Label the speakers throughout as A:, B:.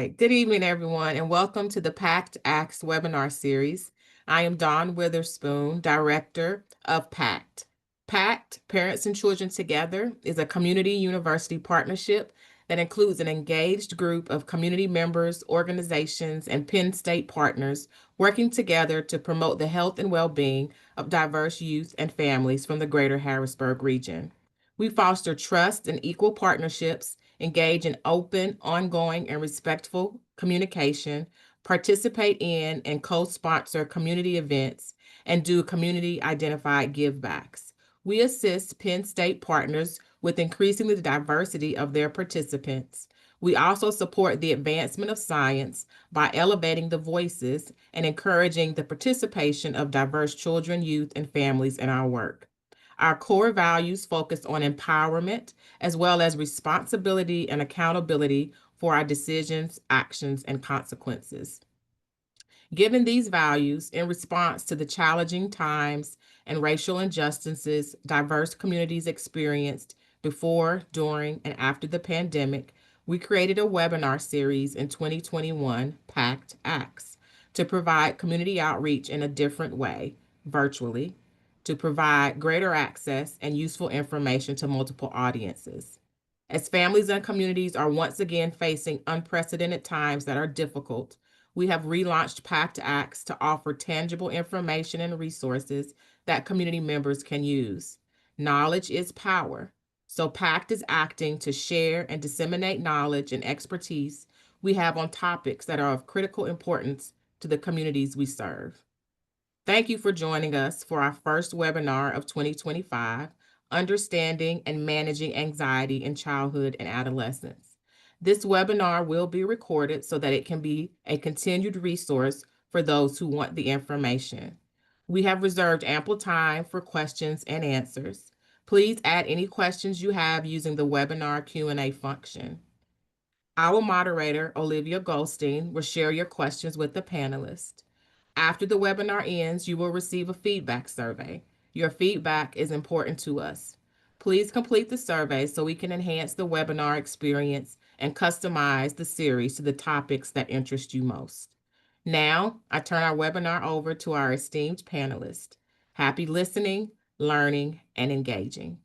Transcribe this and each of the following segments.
A: right. Good evening, everyone, and welcome to the PACT Acts webinar series. I am Dawn Witherspoon, Director of PACT. PACT, Parents and Children Together, is a community university partnership that includes an engaged group of community members, organizations, and Penn State partners working together to promote the health and well-being of diverse youth and families from the greater Harrisburg region. We foster trust and equal partnerships, engage in open, ongoing, and respectful communication, participate in and co-sponsor community events, and do community-identified givebacks. We assist Penn State partners with increasing the diversity of their participants. We also support the advancement of science by elevating the voices and encouraging the participation of diverse children, youth, and families in our work. Our core values focus on empowerment as well as responsibility and accountability for our decisions, actions, and consequences. Given these values, in response to the challenging times and racial injustices diverse communities experienced before, during, and after the pandemic, we created a webinar series in 2021, PACT Acts, to provide community outreach in a different way, virtually, to provide greater access and useful information to multiple audiences. As families and communities are once again facing unprecedented times that are difficult, we have relaunched PACT Acts to offer tangible information and resources that community members can use. Knowledge is power, so PACT is acting to share and disseminate knowledge and expertise we have on topics that are of critical importance to the communities we serve. Thank you for joining us for our first webinar of 2025, Understanding and Managing Anxiety in Childhood and Adolescence. This webinar will be recorded so that it can be a continued resource for those who want the information. We have reserved ample time for questions and answers. Please add any questions you have using the webinar Q&A function. Our moderator, Olivia Goldstein, will share your questions with the panelists. After the webinar ends, you will receive a feedback survey. Your feedback is important to us. Please complete the survey so we can enhance the webinar experience and customize the series to the topics that interest you most. Now, I turn our webinar over to our esteemed panelists. Happy listening, learning, and engaging.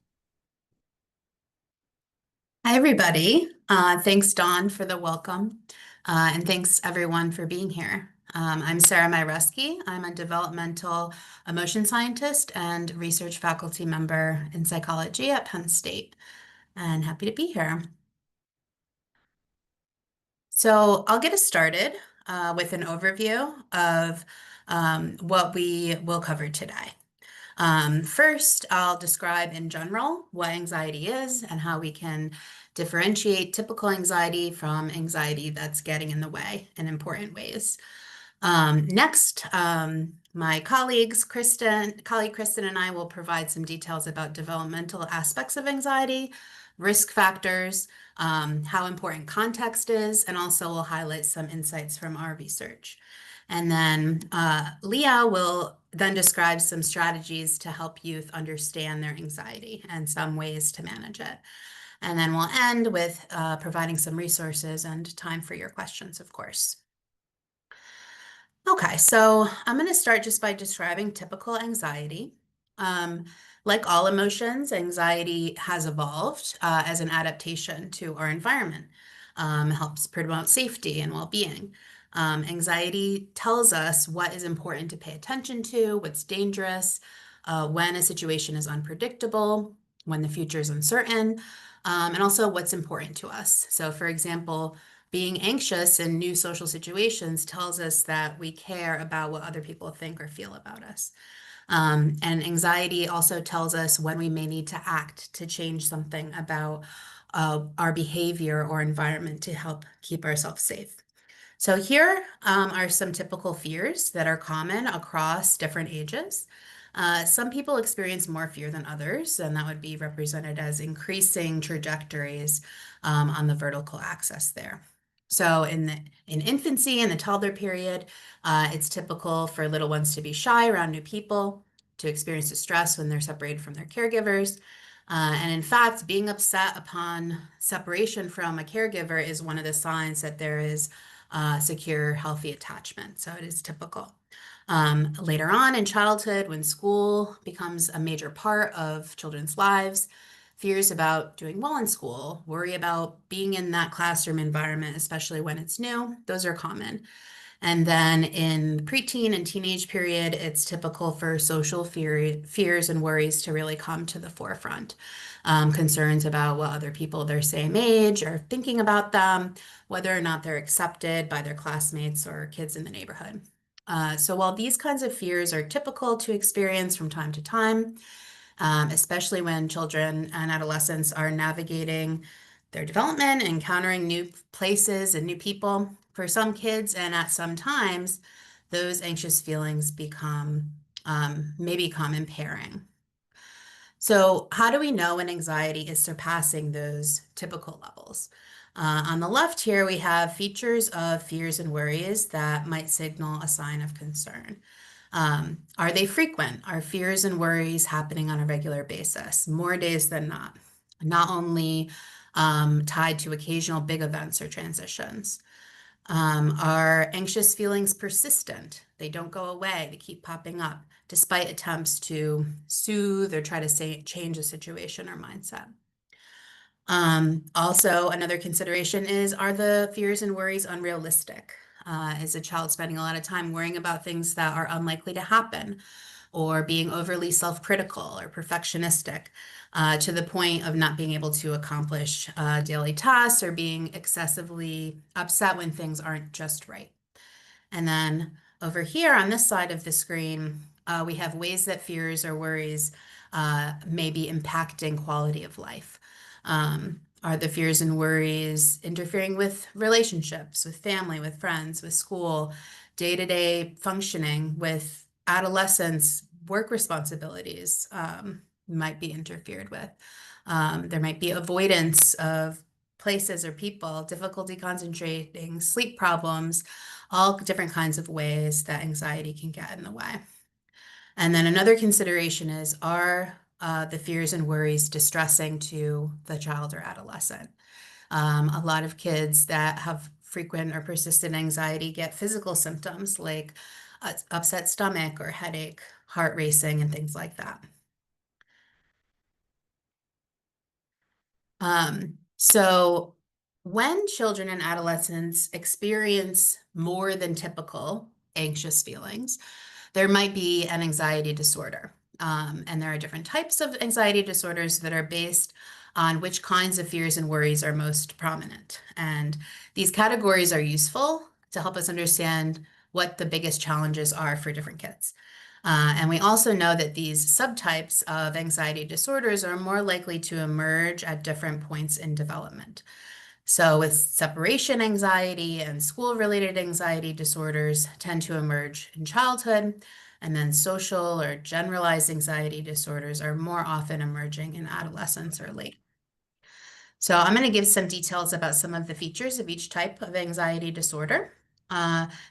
B: Hi, everybody. Thanks, Dawn, for the welcome, and thanks, everyone, for being here. I'm Sarah Myruski. I'm a developmental emotion scientist and research faculty member in psychology at Penn State, and happy to be here. So I'll get us started with an overview of what we will cover today. First, I'll describe in general what anxiety is and how we can differentiate typical anxiety from anxiety that's getting in the way in important ways. Next, my colleague Kritsin and I will provide some details about developmental aspects of anxiety, risk factors, how important context is, and also we'll highlight some insights from our research. And then Leah will then describe some strategies to help youth understand their anxiety and some ways to manage it. And then we'll end with providing some resources and time for your questions, of course. Okay, so I'm going to start just by describing typical anxiety. Like all emotions, anxiety has evolved as an adaptation to our environment. It helps promote safety and well-being. Anxiety tells us what is important to pay attention to, what's dangerous, when a situation is unpredictable, when the future is uncertain, and also what's important to us. So, for example, being anxious in new social situations tells us that we care about what other people think or feel about us. And anxiety also tells us when we may need to act to change something about our behavior or environment to help keep ourselves safe. So here are some typical fears that are common across different ages. Some people experience more fear than others, and that would be represented as increasing trajectories on the vertical axis there. So in infancy and the toddler period, it's typical for little ones to be shy around new people, to experience distress when they're separated from their caregivers. And in fact, being upset upon separation from a caregiver is one of the signs that there is secure, healthy attachment. So it is typical. Later on in childhood, when school becomes a major part of children's lives, fears about doing well in school, worry about being in that classroom environment, especially when it's new, those are common. And then in preteen and teenage period, it's typical for social fears and worries to really come to the forefront. Concerns about what other people their same age are thinking about them, whether or not they're accepted by their classmates or kids in the neighborhood. So while these kinds of fears are typical to experience from time to time, especially when children and adolescents are navigating their development, encountering new places and new people. For some kids and at some times, those anxious feelings may become impairing. So, how do we know when anxiety is surpassing those typical levels? On the left here, we have features of fears and worries that might signal a sign of concern. Are they frequent? Are fears and worries happening on a regular basis, more days than not? Not only tied to occasional big events or transitions. Are anxious feelings persistent? They don't go away, they keep popping up despite attempts to soothe or try to change a situation or mindset. Also, another consideration is, are the fears and worries unrealistic? Is a child spending a lot of time worrying about things that are unlikely to happen, or being overly self-critical or perfectionistic to the point of not being able to accomplish daily tasks or being excessively upset when things aren't just right? And then over here on this side of the screen, we have ways that fears or worries may be impacting quality of life. Are the fears and worries interfering with relationships, with family, with friends, with school, day-to-day functioning, with adolescents, work responsibilities might be interfered with. There might be avoidance of places or people, difficulty concentrating, sleep problems, all different kinds of ways that anxiety can get in the way. And then another consideration is, are the fears and worries distressing to the child or adolescent? A lot of kids that have frequent or persistent anxiety get physical symptoms like upset stomach or headache, heart racing, and things like that. So when children and adolescents experience more than typical anxious feelings, there might be an anxiety disorder. And there are different types of anxiety disorders that are based on which kinds of fears and worries are most prominent. And these categories are useful to help us understand what the biggest challenges are for different kids. And we also know that these subtypes of anxiety disorders are more likely to emerge at different points in development. So with separation anxiety and school-related anxiety disorders tend to emerge in childhood, and then social or generalized anxiety disorders are more often emerging in adolescence or late. So I'm going to give some details about some of the features of each type of anxiety disorder.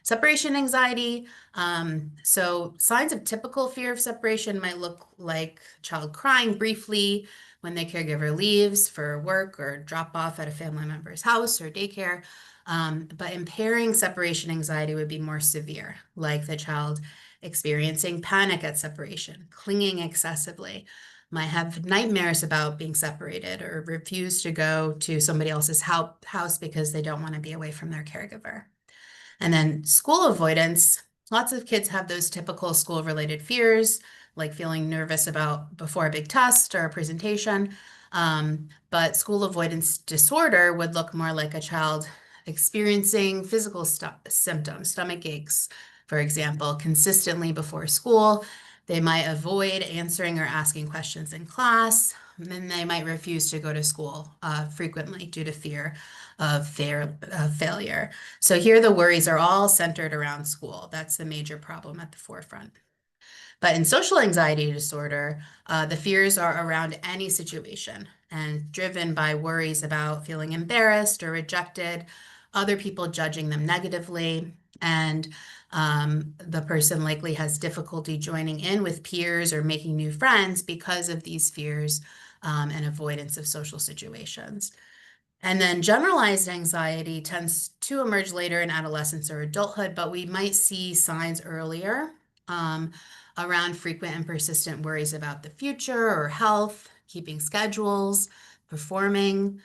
B: Separation anxiety. So signs of typical fear of separation might look like child crying briefly when the caregiver leaves for work or drop off at a family member's house or daycare. But impairing separation anxiety would be more severe, like the child experiencing panic at separation, clinging excessively, might have nightmares about being separated, or refuse to go to somebody else's house because they don't want to be away from their caregiver. And then school avoidance. Lots of kids have those typical school-related fears, like feeling nervous about before a big test or a presentation. But school avoidance disorder would look more like a child experiencing physical symptoms, stomach aches, for example, consistently before school. They might avoid answering or asking questions in class, and then they might refuse to go to school frequently due to fear of failure. So here the worries are all centered around school. That's the major problem at the forefront. But in social anxiety disorder, the fears are around any situation and driven by worries about feeling embarrassed or rejected, other people judging them negatively, and the person likely has difficulty joining in with peers or making new friends because of these fears and avoidance of social situations. And then generalized anxiety tends to emerge later in adolescence or adulthood, but we might see signs earlier um, around frequent and persistent worries about the future or health, keeping schedules, performing,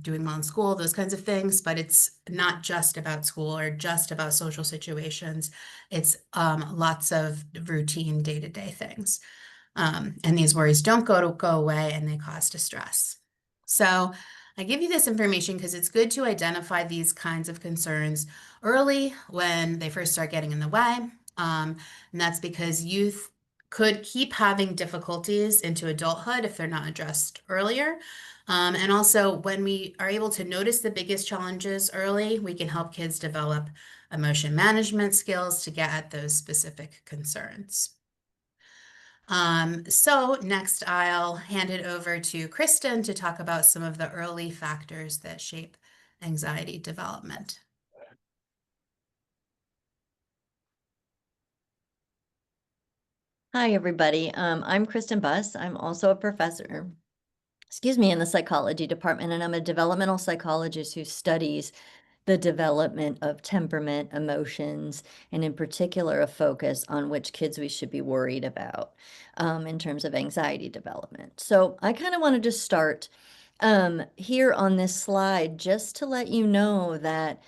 B: doing well in school, those kinds of things. But it's not just about school or just about social situations. It's lots of routine day-to-day things. And these worries don't go away and they cause distress. So I give you this information because it's good to identify these kinds of concerns early when they first start getting in the way. And that's because youth could keep having difficulties into adulthood if they're not addressed earlier. And also, when we are able to notice the biggest challenges early, we can help kids develop emotion management skills to get at those specific concerns. So next I'll hand it over to Kristen to talk about some of the early factors that shape anxiety development.
C: Hi, everybody. I'm Kritsin Buss. I'm also a professor, in the psychology department, and I'm a developmental psychologist who studies the development of temperament, emotions, and in particular, a focus on which kids we should be worried about in terms of anxiety development. So I kind of wanted to start here on this slide just to let you know that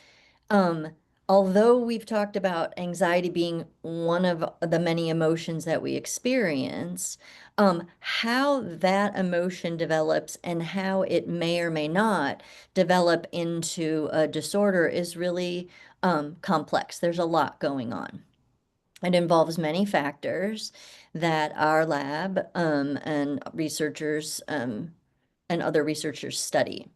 C: um, although we've talked about anxiety being one of the many emotions that we experience, how that emotion develops and how it may or may not develop into a disorder is really complex. There's a lot going on. It involves many factors that our lab and researchers and other researchers study.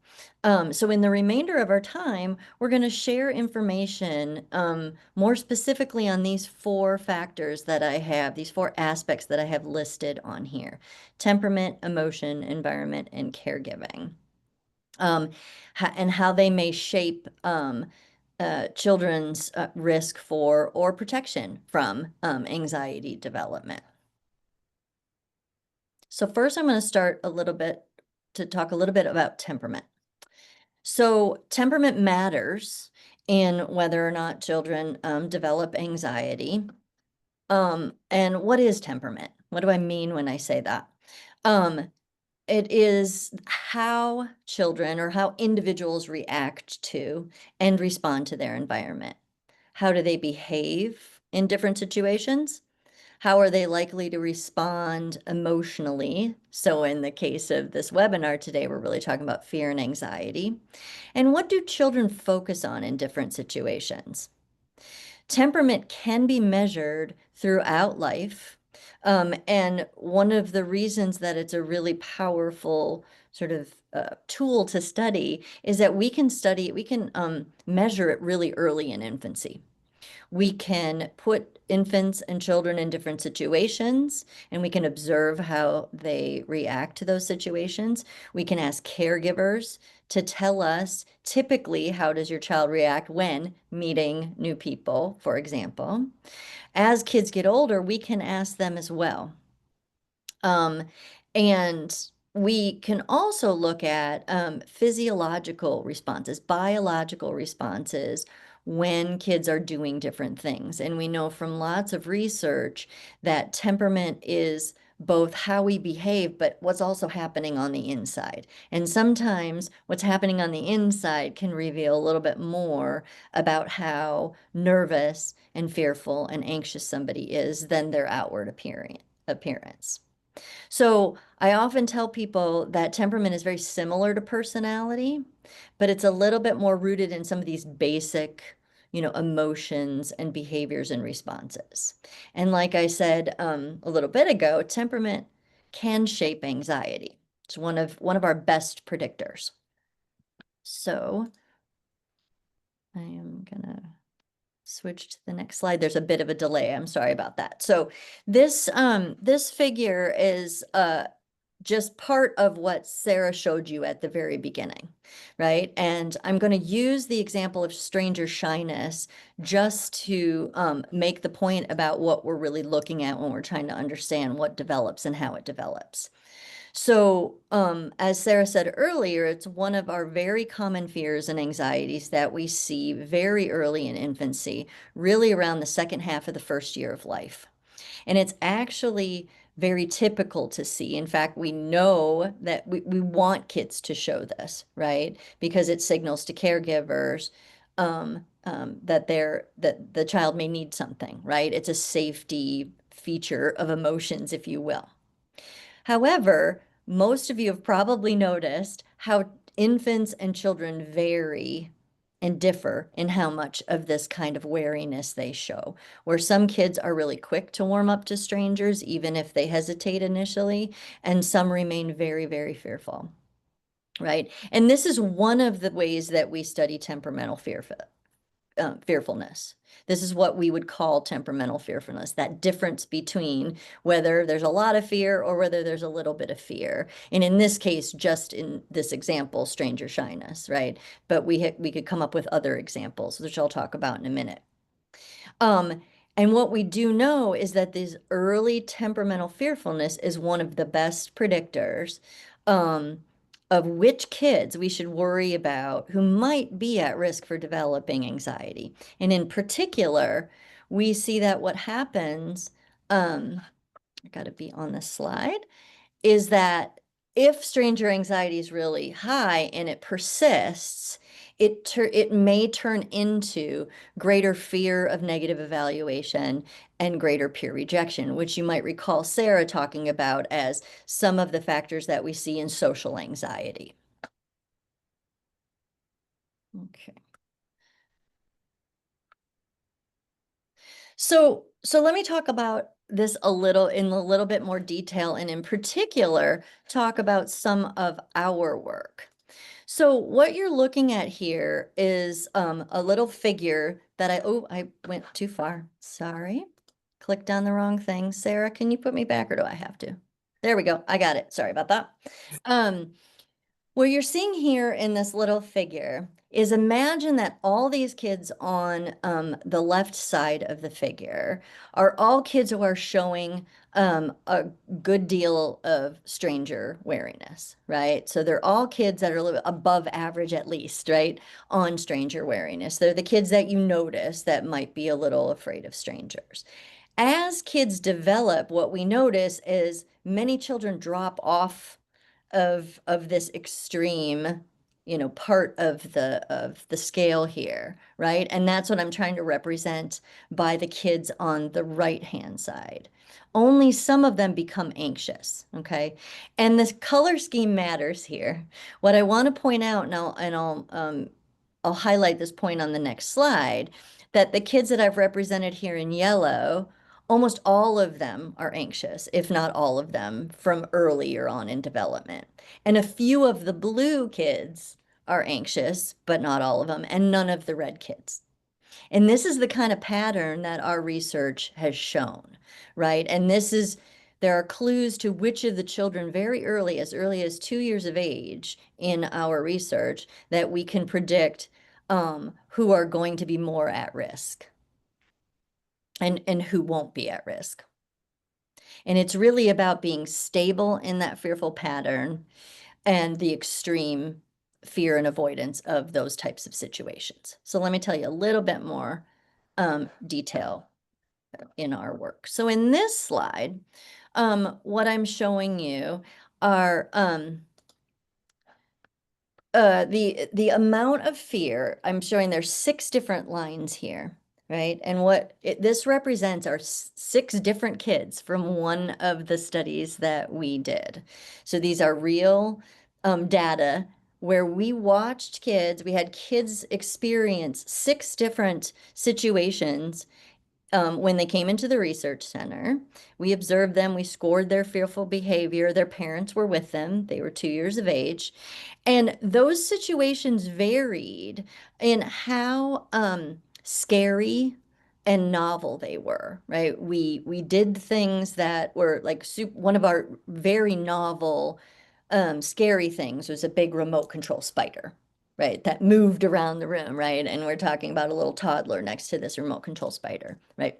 C: So in the remainder of our time, we're going to share information more specifically on these four factors that I have, these four aspects that I have listed on here: temperament, emotion, environment, and caregiving, and how they may shape children's risk for or protection from anxiety development. So first, I'm going to start to talk a little bit about temperament. So temperament matters in whether or not children develop anxiety. And what is temperament? What do I mean when I say that? It is how children or how individuals react to and respond to their environment. How do they behave in different situations? How are they likely to respond emotionally? So in the case of this webinar today, we're really talking about fear and anxiety. And what do children focus on in different situations? Temperament can be measured throughout life. And one of the reasons that it's a really powerful sort of tool to study is that we can measure it really early in infancy. We can put infants and children in different situations, and we can observe how they react to those situations. We can ask caregivers to tell us typically how does your child react when meeting new people, for example. As kids get older, we can ask them as well. And we can also look at physiological responses, biological responses when kids are doing different things. And we know from lots of research that temperament is both how we behave, but what's also happening on the inside. And sometimes what's happening on the inside can reveal a little bit more about how nervous and fearful and anxious somebody is than their outward appearance. So I often tell people that temperament is very similar to personality, but it's a little bit more rooted in some of these basic, emotions and behaviors and responses. And like I said a little bit ago, temperament can shape anxiety. It's one of our best predictors. So I am gonna switch to the next slide. There's a bit of a delay. I'm sorry about that. So this figure is just part of what Sarah showed you at the very beginning, right? And I'm going to use the example of stranger shyness just to make the point about what we're really looking at when we're trying to understand what develops and how it develops. So, as Sarah said earlier, it's one of our very common fears and anxieties that we see very early in infancy, really around the second half of the first year of life. And it's actually very typical to see. In fact, we know that we want kids to show this, right? Because it signals to caregivers that the child may need something, right? It's a safety feature of emotions, if you will. However, most of you have probably noticed how infants and children vary and differ in how much of this kind of wariness they show. Where some kids are really quick to warm up to strangers, even if they hesitate initially, and some remain very, very fearful, right? And this is one of the ways that we study temperamental fearfulness. This is what we would call temperamental fearfulness, that difference between whether there's a lot of fear or whether there's a little bit of fear. And in this case, just in this example, stranger shyness, right? But we could come up with other examples, which I'll talk about in a minute. And what we do know is that this early temperamental fearfulness is one of the best predictors of which kids we should worry about who might be at risk for developing anxiety. And in particular, we see that what happens, I got to be on this slide, is that if stranger anxiety is really high and it persists, it may turn into greater fear of negative evaluation and greater peer rejection, which you might recall Sarah talking about as some of the factors that we see in social anxiety. Okay. So let me talk about this in a little bit more detail, and in particular, talk about some of our work. So what you're looking at here is a little figure that I went too far. Sorry. Clicked on the wrong thing. Sarah, can you put me back or do I have to? There we go. I got it. Sorry about that. What you're seeing here in this little figure is imagine that all these kids on the left side of the figure are all kids who are showing a good deal of stranger wariness, right? So they're all kids that are a little bit above average at least, right, on stranger wariness. They're the kids that you notice that might be a little afraid of strangers. As kids develop, what we notice is many children drop off of this extreme, part of the scale here, right? And that's what I'm trying to represent by the kids on the right-hand side. Only some of them become anxious, okay? And this color scheme matters here. What I want to point out now, and I'll highlight this point on the next slide, that the kids that I've represented here in yellow, almost all of them are anxious, if not all of them, from earlier on in development. And a few of the blue kids are anxious, but not all of them, and none of the red kids. And this is the kind of pattern that our research has shown, right? And there are clues to which of the children very early as 2 years of age in our research, that we can predict who are going to be more at risk and who won't be at risk. And it's really about being stable in that fearful pattern and the extreme fear and avoidance of those types of situations. So let me tell you a little bit more detail in our work. So in this slide, what I'm showing you are the amount of fear. I'm showing there's 6 different lines here, right? And this represents are 6 different kids from one of the studies that we did. So these are real data where we watched kids, we had kids experience 6 different situations when they came into the research center. We observed them, we scored their fearful behavior, their parents were with them, they were 2 years of age. And those situations varied in how scary and novel they were, right? We did things that were like one of our very novel, scary things was a big remote control spider, right? That moved around the room, right? And we're talking about a little toddler next to this remote control spider, right?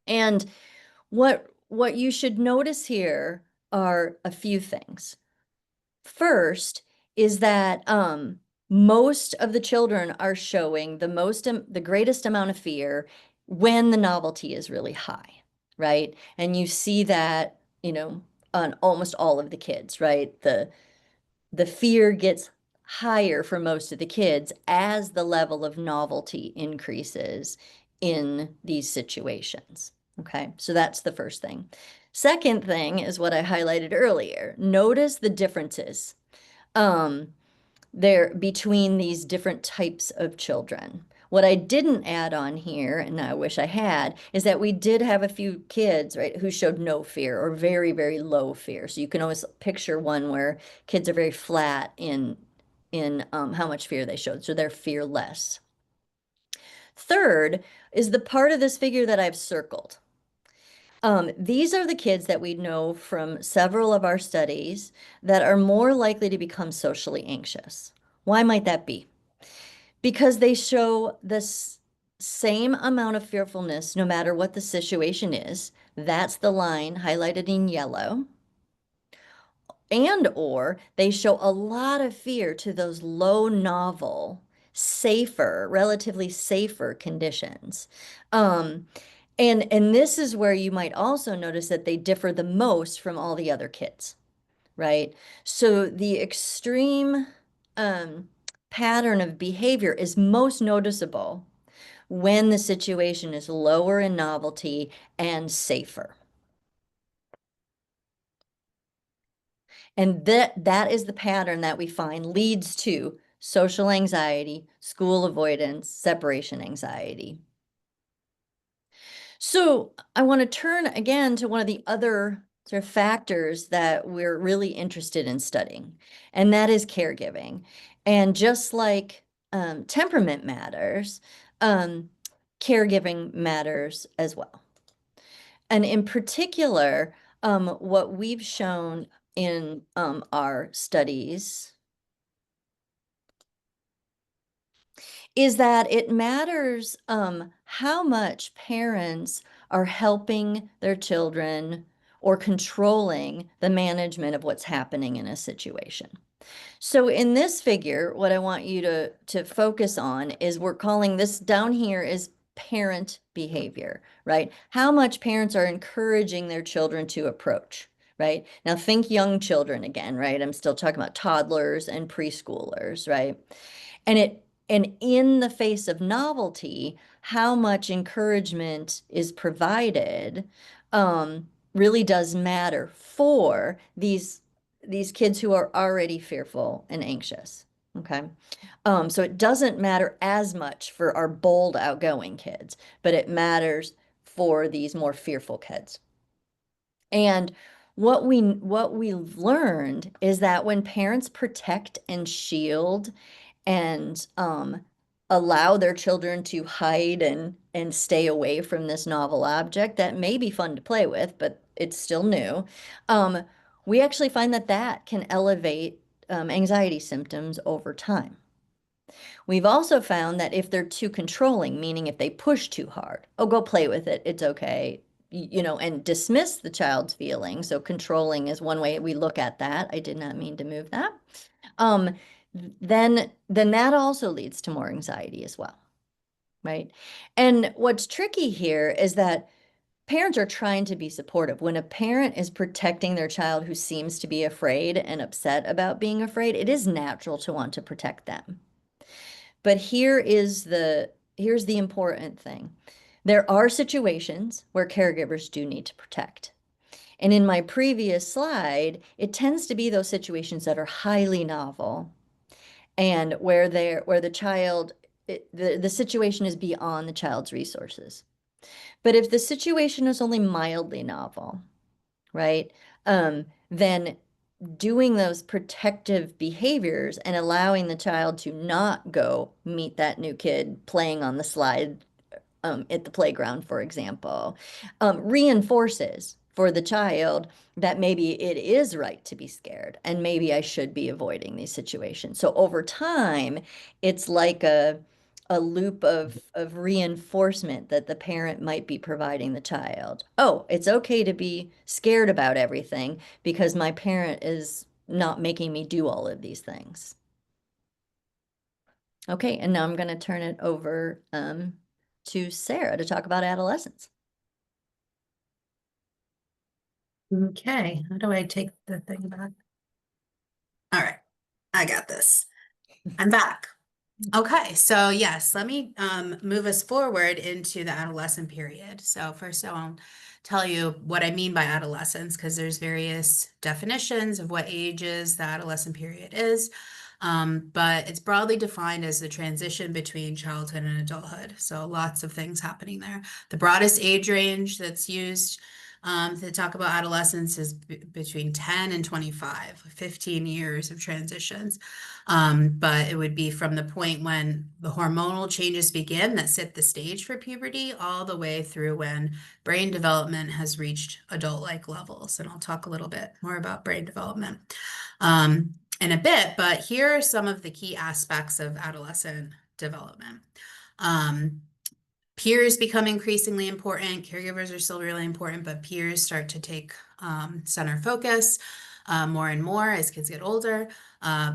C: And what you should notice here are a few things. First is that most of the children are showing the greatest amount of fear when the novelty is really high, right? And you see that, on almost all of the kids, right? The fear gets higher for most of the kids as the level of novelty increases in these situations. Okay, so that's the first thing. Second thing is what I highlighted earlier. Notice the differences there between these different types of children. What I didn't add on here, and I wish I had, is that we did have a few kids, right, who showed no fear or very, very low fear. So you can always picture one where kids are very flat in how much fear they showed. So they're fearless. Third is the part of this figure that I've circled. These are the kids that we know from several of our studies that are more likely to become socially anxious. Why might that be? Because they show the same amount of fearfulness no matter what the situation is. That's the line highlighted in yellow. And or they show a lot of fear to those low novel, safer, relatively safer conditions. And this is where you might also notice that they differ the most from all the other kids, right? So the extreme pattern of behavior is most noticeable when the situation is lower in novelty and safer. And that is the pattern that we find leads to social anxiety, school avoidance, separation anxiety. So I want to turn again to one of the other sort of factors that we're really interested in studying, and that is caregiving. And just like temperament matters, caregiving matters as well. And in particular, what we've shown in our studies is that it matters how much parents are helping their children or controlling the management of what's happening in a situation. So in this figure, what I want you to focus on is we're calling this down here is parent behavior, right? How much parents are encouraging their children to approach, right? Now think young children again, right? I'm still talking about toddlers and preschoolers, right? And in the face of novelty, how much encouragement is provided really does matter for these kids who are already fearful and anxious. Okay. So it doesn't matter as much for our bold, outgoing kids, but it matters for these more fearful kids. And what we've learned is that when parents protect and shield and allow their children to hide and stay away from this novel object that may be fun to play with, but it's still new, we actually find that that can elevate anxiety symptoms over time. We've also found that if they're too controlling, meaning if they push too hard, oh, go play with it, it's okay, and dismiss the child's feelings. So controlling is one way we look at that. I did not mean to move that. Then that also leads to more anxiety as well, right? And what's tricky here is that parents are trying to be supportive. When a parent is protecting their child who seems to be afraid and upset about being afraid, it is natural to want to protect them. But here's the important thing. There are situations where caregivers do need to protect. And in my previous slide, it tends to be those situations that are highly novel and where the child, the situation is beyond the child's resources. But if the situation is only mildly novel, right, then doing those protective behaviors and allowing the child to not go meet that new kid playing on the slide at the playground, for example, reinforces for the child that maybe it is right to be scared and maybe I should be avoiding these situations. So over time, it's like a a loop of reinforcement that the parent might be providing the child. Oh, it's okay to be scared about everything because my parent is not making me do all of these things. Okay, and now I'm going to turn it over to Sarah to talk about adolescence.
B: Okay, how do I take the thing back? All right, I got this. I'm back. Okay, so yes, let me move us forward into the adolescent period. So first I want to tell you what I mean by adolescence, because there's various definitions of what ages the adolescent period is. But it's broadly defined as the transition between childhood and adulthood. So lots of things happening there. The broadest age range that's used to talk about adolescence is between 10 and 25, 15 years of transitions. But it would be from the point when the hormonal changes begin that set the stage for puberty all the way through when brain development has reached adult-like levels. And I'll talk a little bit more about brain development in a bit, but here are some of the key aspects of adolescent development. Peers become increasingly important. Caregivers are still really important, but peers start to take center focus more and more as kids get older.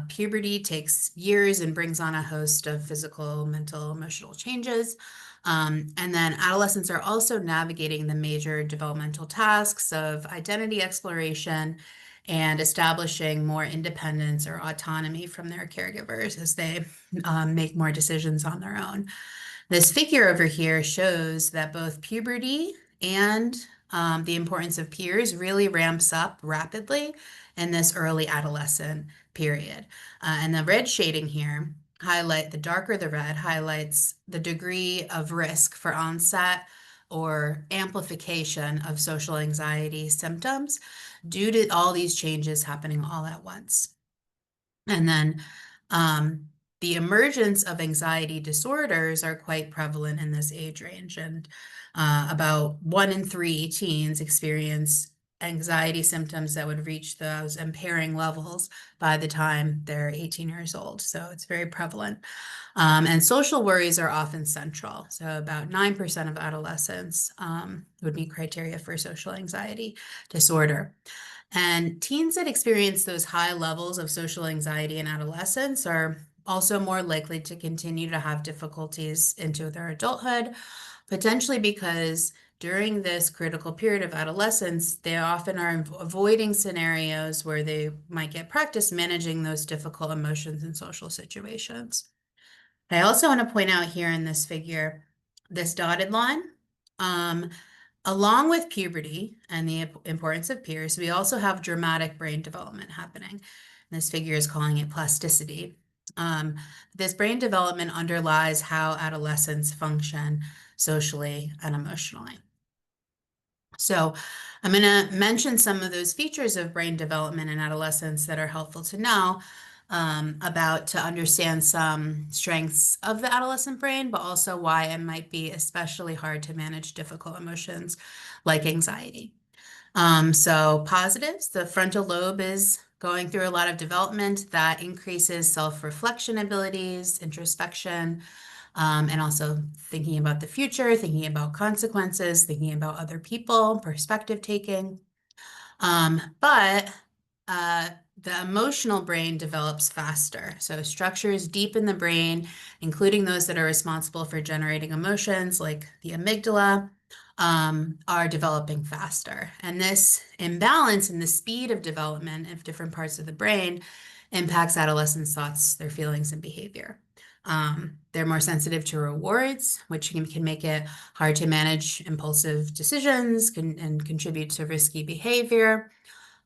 B: Puberty takes years and brings on a host of physical, mental, emotional changes. And then adolescents are also navigating the major developmental tasks of identity exploration and establishing more independence or autonomy from their caregivers as they make more decisions on their own. This figure over here shows that both puberty and the importance of peers really ramps up rapidly in this early adolescent period. And the red shading here the darker the red highlights the degree of risk for onset or amplification of social anxiety symptoms due to all these changes happening all at once. And then the emergence of anxiety disorders are quite prevalent in this age range, and about 1 in 3 teens experience anxiety symptoms that would reach those impairing levels by the time they're 18 years old. So it's very prevalent. And social worries are often central. So about 9% of adolescents would meet criteria for social anxiety disorder. And teens that experience those high levels of social anxiety in adolescence are also more likely to continue to have difficulties into their adulthood, potentially because during this critical period of adolescence, they often are avoiding scenarios where they might get practice managing those difficult emotions in social situations. I also want to point out here in this figure, this dotted line, along with puberty and the importance of peers, we also have dramatic brain development happening. This figure is calling it plasticity. This brain development underlies how adolescents function socially and emotionally. So I'm going to mention some of those features of brain development in adolescence that are helpful to know about to understand some strengths of the adolescent brain, but also why it might be especially hard to manage difficult emotions like anxiety. So positives, the frontal lobe is going through a lot of development that increases self-reflection abilities, introspection, and also thinking about the future, thinking about consequences, thinking about other people, perspective taking. But the emotional brain develops faster. So structures deep in the brain, including those that are responsible for generating emotions like the amygdala, are developing faster. And this imbalance in the speed of development of different parts of the brain impacts adolescents' thoughts, their feelings, and behavior. They're more sensitive to rewards, which can make it hard to manage impulsive decisions and contribute to risky behavior.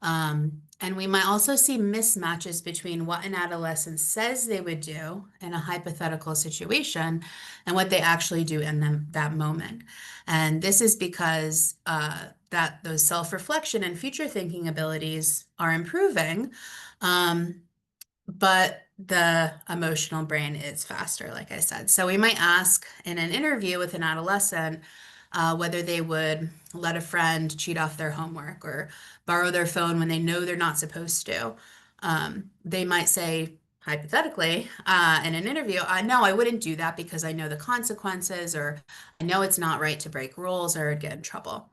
B: And we might also see mismatches between what an adolescent says they would do in a hypothetical situation and what they actually do in that moment. And this is because that those self-reflection and future thinking abilities are improving, but the emotional brain is faster, like I said. So we might ask in an interview with an adolescent whether they would let a friend cheat off their homework or borrow their phone when they know they're not supposed to. They might say hypothetically, in an interview, no, I wouldn't do that because I know the consequences, or I know it's not right to break rules or get in trouble.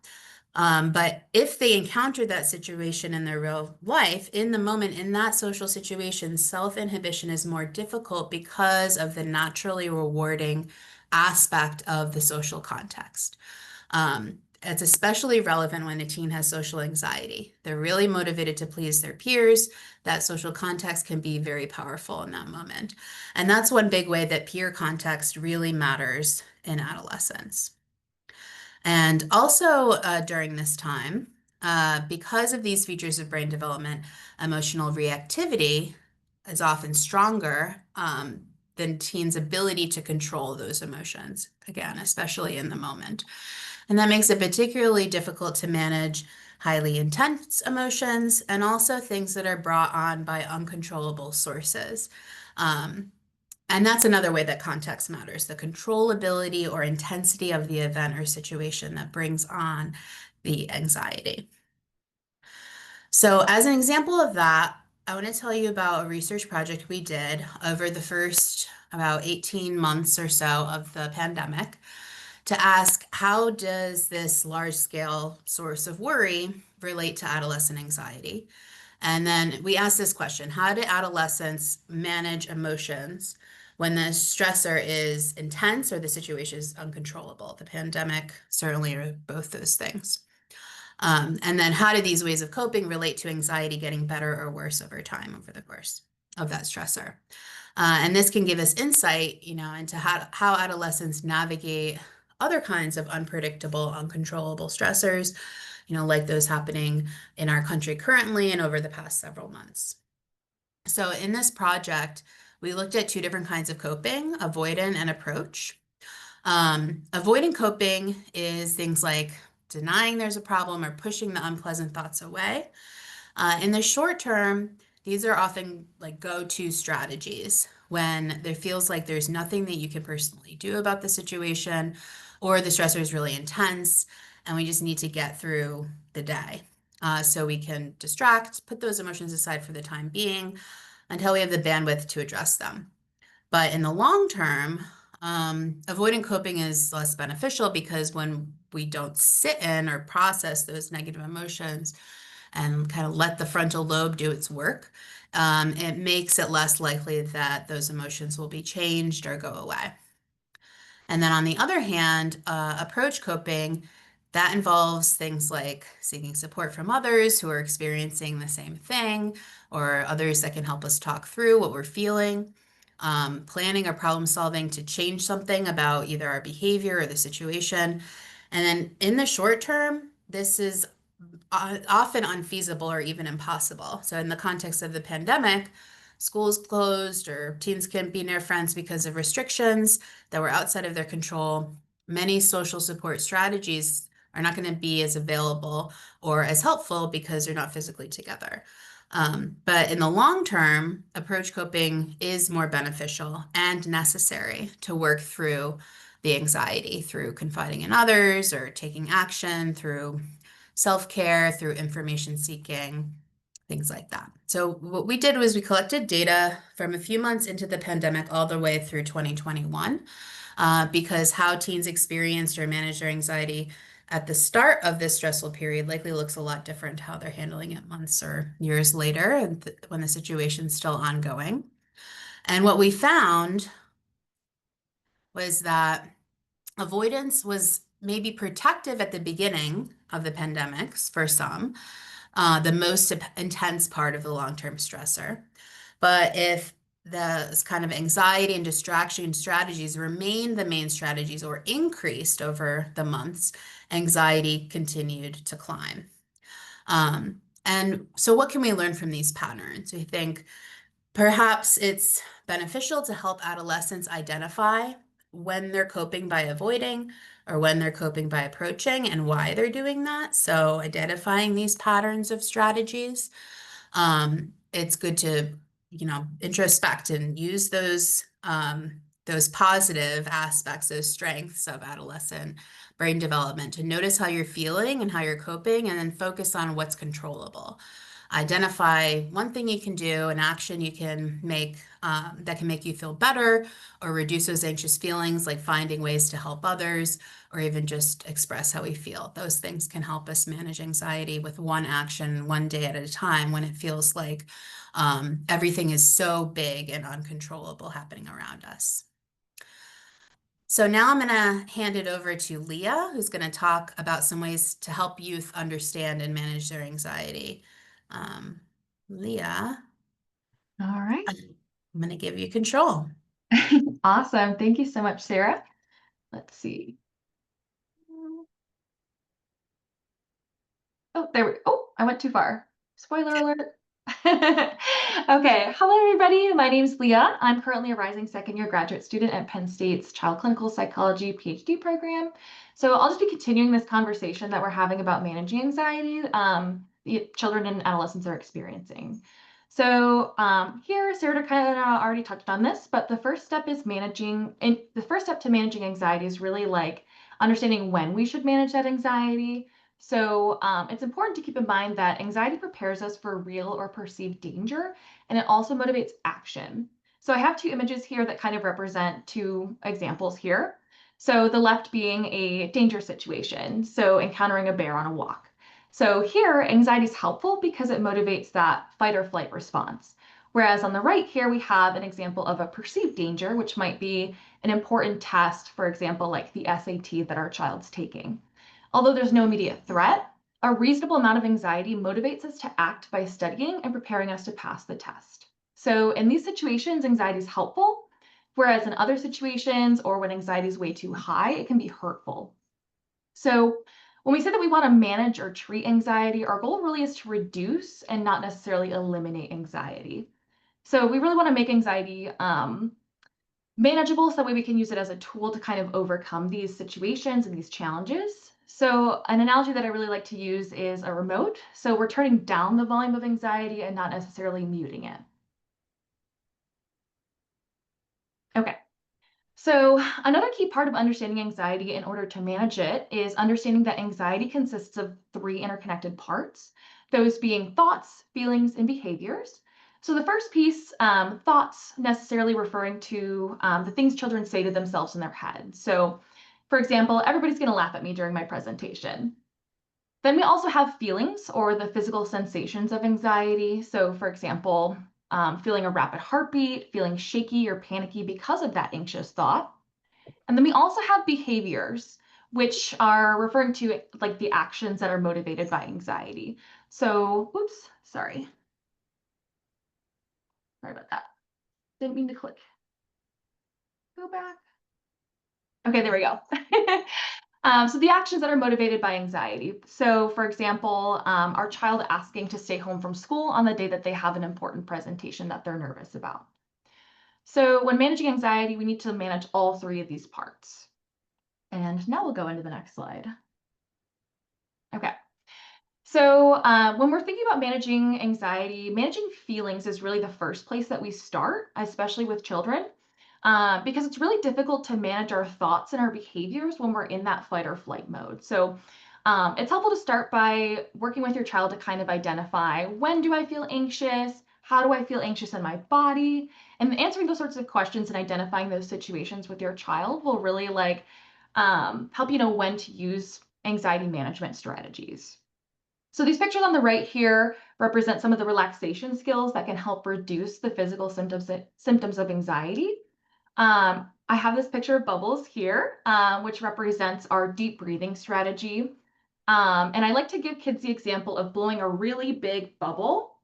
B: But if they encounter that situation in their real life, in the moment, in that social situation, self-inhibition is more difficult because of the naturally rewarding aspect of the social context. It's especially relevant when a teen has social anxiety. They're really motivated to please their peers. That social context can be very powerful in that moment. And that's one big way that peer context really matters in adolescence. And also during this time, because of these features of brain development, emotional reactivity is often stronger than teens' ability to control those emotions, again, especially in the moment. And that makes it particularly difficult to manage highly intense emotions and also things that are brought on by uncontrollable sources. And that's another way that context matters, the controllability or intensity of the event or situation that brings on the anxiety. So as an example of that, I want to tell you about a research project we did over the first about 18 months or so of the pandemic to ask, how does this large-scale source of worry relate to adolescent anxiety? And then we asked this question: how do adolescents manage emotions when the stressor is intense or the situation is uncontrollable? The pandemic certainly are both those things. And then how do these ways of coping relate to anxiety getting better or worse over time over the course of that stressor? And this can give us insight, into how adolescents navigate other kinds of unpredictable, uncontrollable stressors, like those happening in our country currently and over the past several months. So in this project, we looked at two different kinds of coping: avoidant and approach. Avoidant coping is things like denying there's a problem or pushing the unpleasant thoughts away. In the short term, these are often like go-to strategies when there feels like there's nothing that you can personally do about the situation, or the stressor is really intense and we just need to get through the day. So we can distract, put those emotions aside for the time being until we have the bandwidth to address them. But in the long term, avoidant coping is less beneficial because when we don't sit in or process those negative emotions and kind of let the frontal lobe do its work, it makes it less likely that those emotions will be changed or go away. And then on the other hand, approach coping, that involves things like seeking support from others who are experiencing the same thing, or others that can help us talk through what we're feeling, planning or problem solving to change something about either our behavior or the situation. And then in the short term, this is often unfeasible or even impossible. So in the context of the pandemic, schools closed or teens couldn't be near friends because of restrictions that were outside of their control. Many social support strategies are not going to be as available or as helpful because they're not physically together. But in the long term, approach coping is more beneficial and necessary to work through the anxiety through confiding in others or taking action, through self-care, through information seeking, things like that. So what we did was we collected data from a few months into the pandemic all the way through 2021, because how teens experienced or managed their anxiety at the start of this stressful period likely looks a lot different to how they're handling it months or years later, and when the situation's still ongoing. And what we found was that avoidance was maybe protective at the beginning of the pandemics for some, the most intense part of the long-term stressor. But if the kind of anxiety and distraction strategies remained the main strategies or increased over the months, anxiety continued to climb. And so what can we learn from these patterns? We think perhaps it's beneficial to help adolescents identify when they're coping by avoiding or when they're coping by approaching and why they're doing that. So identifying these patterns of strategies, it's good to, introspect and use those positive aspects, those strengths of adolescent brain development to notice how you're feeling and how you're coping, and then focus on what's controllable. identify one thing you can do, an action you can make that can make you feel better or reduce those anxious feelings, like finding ways to help others or even just express how we feel. Those things can help us manage anxiety with one action, one day at a time, when it feels like everything is so big and uncontrollable happening around us. So now I'm going to hand it over to Leah, who's going to talk about some ways to help youth understand and manage their anxiety. Leah,
D: All right.
B: I'm going to give you control.
D: Awesome. Thank you so much, Sarah. Let's see. Oh, oh, I went too far. Spoiler alert. Okay. Hello, everybody. My name is Leah. I'm currently a rising second-year graduate student at Penn State's Child Clinical Psychology PhD program. So I'll just be continuing this conversation that we're having about managing anxiety children and adolescents are experiencing. So here, Sarah kind of already touched on this, but the first step to managing anxiety is really like understanding when we should manage that anxiety. So it's important to keep in mind that anxiety prepares us for real or perceived danger, and it also motivates action. So I have two images here that kind of represent two examples here. So the left being a danger situation, so encountering a bear on a walk. So here, anxiety is helpful because it motivates that fight or flight response. Whereas on the right here, we have an example of a perceived danger, which might be an important test, for example, like the SAT that our child's taking. Although there's no immediate threat, a reasonable amount of anxiety motivates us to act by studying and preparing us to pass the test. So in these situations, anxiety is helpful, whereas in other situations or when anxiety is way too high, it can be hurtful. So when we say that we want to manage or treat anxiety, our goal really is to reduce and not necessarily eliminate anxiety. So we really want to make anxiety manageable so that way we can use it as a tool to kind of overcome these situations and these challenges. So an analogy that I really like to use is a remote. So we're turning down the volume of anxiety and not necessarily muting it. Okay. So another key part of understanding anxiety in order to manage it is understanding that anxiety consists of three interconnected parts, those being thoughts, feelings, and behaviors. So the first piece, thoughts, necessarily referring to the things children say to themselves in their head. So for example, everybody's going to laugh at me during my presentation. Then we also have feelings or the physical sensations of anxiety. So for example, feeling a rapid heartbeat, feeling shaky or panicky because of that anxious thought. And then we also have behaviors, which are referring to like the actions that are motivated by anxiety. So, whoops, sorry. Sorry about that. Didn't mean to click. Go back. Okay, there we go. So the actions that are motivated by anxiety. So for example, our child asking to stay home from school on the day that they have an important presentation that they're nervous about. So when managing anxiety, we need to manage all three of these parts. And now we'll go into the next slide. Okay. So when we're thinking about managing anxiety, managing feelings is really the first place that we start, especially with children, because it's really difficult to manage our thoughts and our behaviors when we're in that fight or flight mode. So it's helpful to start by working with your child to kind of identify, when do I feel anxious? How do I feel anxious in my body? And answering those sorts of questions and identifying those situations with your child will really help you know when to use anxiety management strategies. So these pictures on the right here represent some of the relaxation skills that can help reduce the physical symptoms of anxiety. I have this picture of Bubbles here, which represents our deep breathing strategy. And I like to give kids the example of blowing a really big bubble.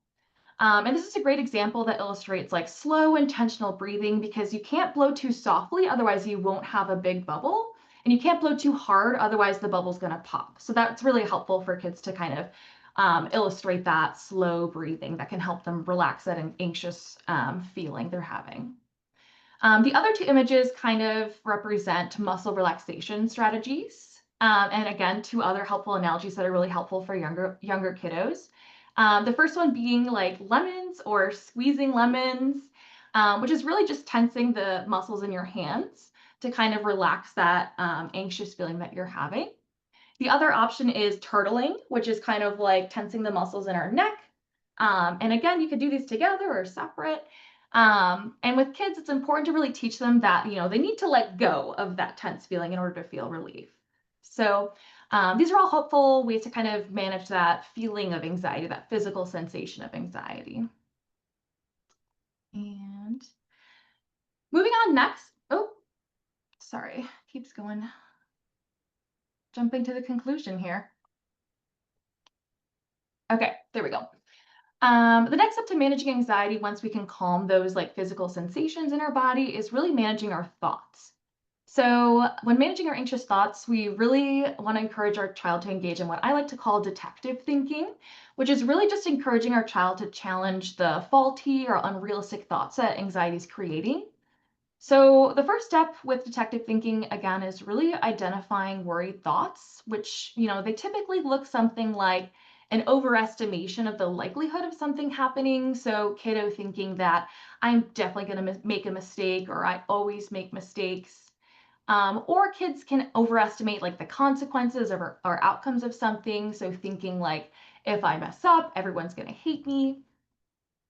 D: And this is a great example that illustrates like slow, intentional breathing, because you can't blow too softly, otherwise you won't have a big bubble. And you can't blow too hard, otherwise the bubble's going to pop. So that's really helpful for kids to kind of illustrate that slow breathing that can help them relax that anxious feeling they're having. The other two images kind of represent muscle relaxation strategies. And again, two other helpful analogies that are really helpful for younger kiddos. The first one being like lemons or squeezing lemons, which is really just tensing the muscles in your hands to kind of relax that anxious feeling that you're having. The other option is turtling, which is kind of like tensing the muscles in our neck And again, you could do these together or separate. And with kids, it's important to really teach them that, they need to let go of that tense feeling in order to feel relief. So these are all helpful ways to kind of manage that feeling of anxiety, that physical sensation of anxiety. And moving on next. Oh, sorry, keeps going. Jumping to the conclusion here. Okay, there we go. The next step to managing anxiety, once we can calm those like physical sensations in our body, is really managing our thoughts. So when managing our anxious thoughts, we really want to encourage our child to engage in what I like to call detective thinking, which is really just encouraging our child to challenge the faulty or unrealistic thoughts that anxiety is creating. So the first step with detective thinking, again, is really identifying worried thoughts, which, they typically look something like an overestimation of the likelihood of something happening. So kiddo thinking that I'm definitely going to make a mistake, or I always make mistakes. Or kids can overestimate like the consequences or outcomes of something. So thinking like, if I mess up, everyone's going to hate me.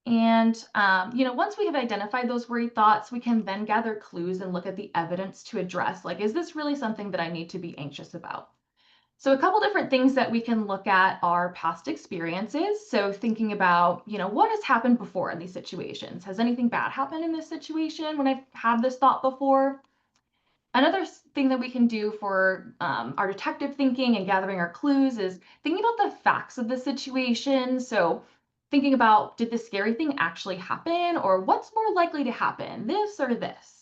D: And, once we have identified those worried thoughts, we can then gather clues and look at the evidence to address, like, is this really something that I need to be anxious about? So a couple different things that we can look at are past experiences. So thinking about, what has happened before in these situations? Has anything bad happened in this situation when I've had this thought before? Another thing that we can do for our detective thinking and gathering our clues is thinking about the facts of the situation. So thinking about, did this scary thing actually happen, or what's more likely to happen, this or this?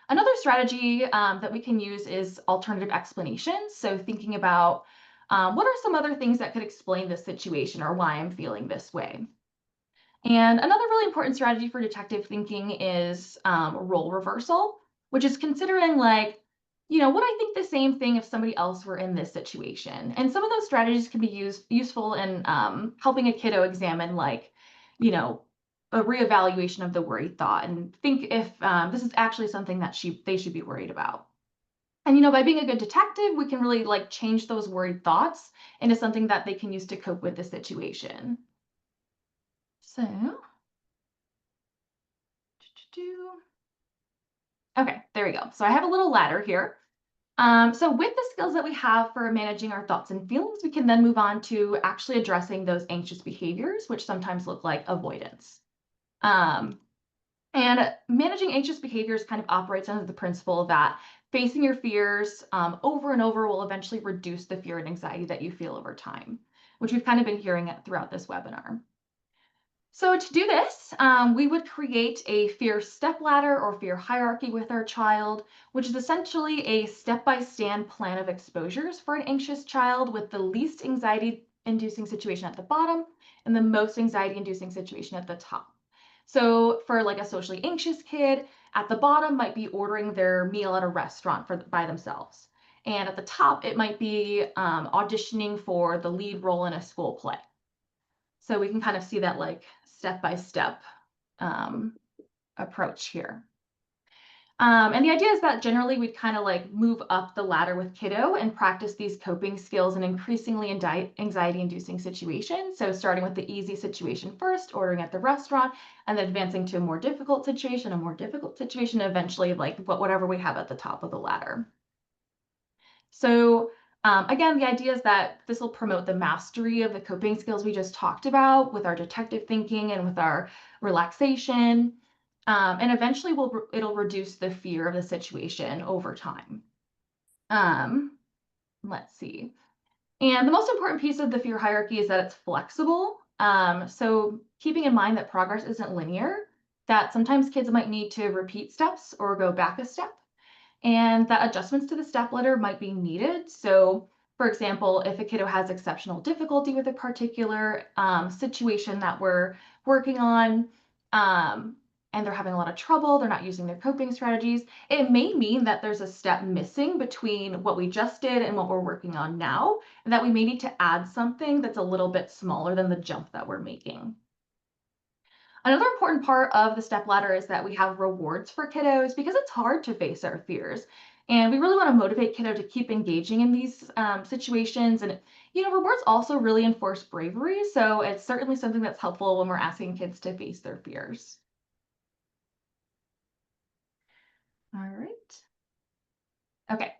D: Another strategy that we can use is alternative explanations. So thinking about what are some other things that could explain this situation or why I'm feeling this way? And another really important strategy for detective thinking is role reversal, which is considering like, would I think the same thing if somebody else were in this situation? And some of those strategies can be useful in helping a kiddo examine like, a reevaluation of the worried thought and think if this is actually something that they should be worried about. And by being a good detective, we can really like change those worried thoughts into something that they can use to cope with the situation. So. Okay, there we go. So I have a little ladder here. So with the skills that we have for managing our thoughts and feelings, we can then move on to actually addressing those anxious behaviors, which sometimes look like avoidance. And managing anxious behaviors kind of operates under the principle that facing your fears over and over will eventually reduce the fear and anxiety that you feel over time, which we've kind of been hearing throughout this webinar. So to do this, we would create a fear stepladder or fear hierarchy with our child, which is essentially a step-by-step plan of exposures for an anxious child with the least anxiety-inducing situation at the bottom and the most anxiety-inducing situation at the top. So for like a socially anxious kid, at the bottom might be ordering their meal at a restaurant by themselves. And at the top, it might be auditioning for the lead role in a school play. So we can kind of see that like step-by-step approach here. And the idea is that generally we'd kind of like move up the ladder with kiddo and practice these coping skills in increasingly anxiety-inducing situations. So starting with the easy situation first, ordering at the restaurant, and then advancing to a more difficult situation, and eventually like whatever we have at the top of the ladder. So again, the idea is that this will promote the mastery of the coping skills we just talked about with our detective thinking and with our relaxation. And eventually it'll reduce the fear of the situation over time. Let's see. And the most important piece of the fear hierarchy is that it's flexible. So keeping in mind that progress isn't linear, that sometimes kids might need to repeat steps or go back a step, and that adjustments to the step ladder might be needed. So for example, if a kiddo has exceptional difficulty with a particular situation that we're working on, and they're having a lot of trouble, they're not using their coping strategies, it may mean that there's a step missing between what we just did and what we're working on now, and that we may need to add something that's a little bit smaller than the jump that we're making. Another important part of the step ladder is that we have rewards for kiddos because it's hard to face our fears. And we really want to motivate kiddo to keep engaging in these situations. And, rewards also really enforce bravery. So it's certainly something that's helpful when we're asking kids to face their fears. All right. Okay.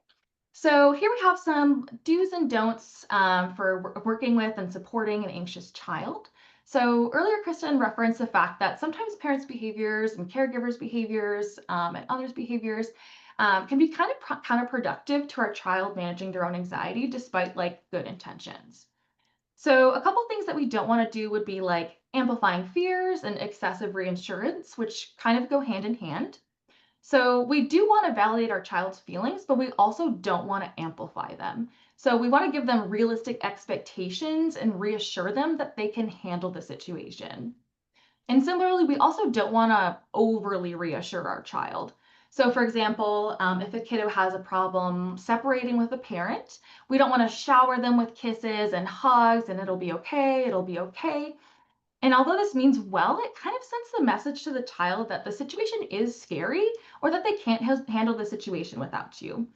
D: So here we have some do's and don'ts for working with and supporting an anxious child. So earlier, Kristen referenced the fact that sometimes parents' behaviors and caregivers' behaviors and others' behaviors can be kind of counterproductive to our child managing their own anxiety despite good intentions. So a couple things that we don't want to do would be like amplifying fears and excessive reassurance, which kind of go hand in hand. So we do want to validate our child's feelings, but we also don't want to amplify them. So we want to give them realistic expectations and reassure them that they can handle the situation. And similarly, we also don't want to overly reassure our child. So for example, if a kiddo has a problem separating with a parent, we don't want to shower them with kisses and hugs and it'll be okay, it'll be okay. And although this means well, it kind of sends the message to the child that the situation is scary or that they can't handle the situation without you.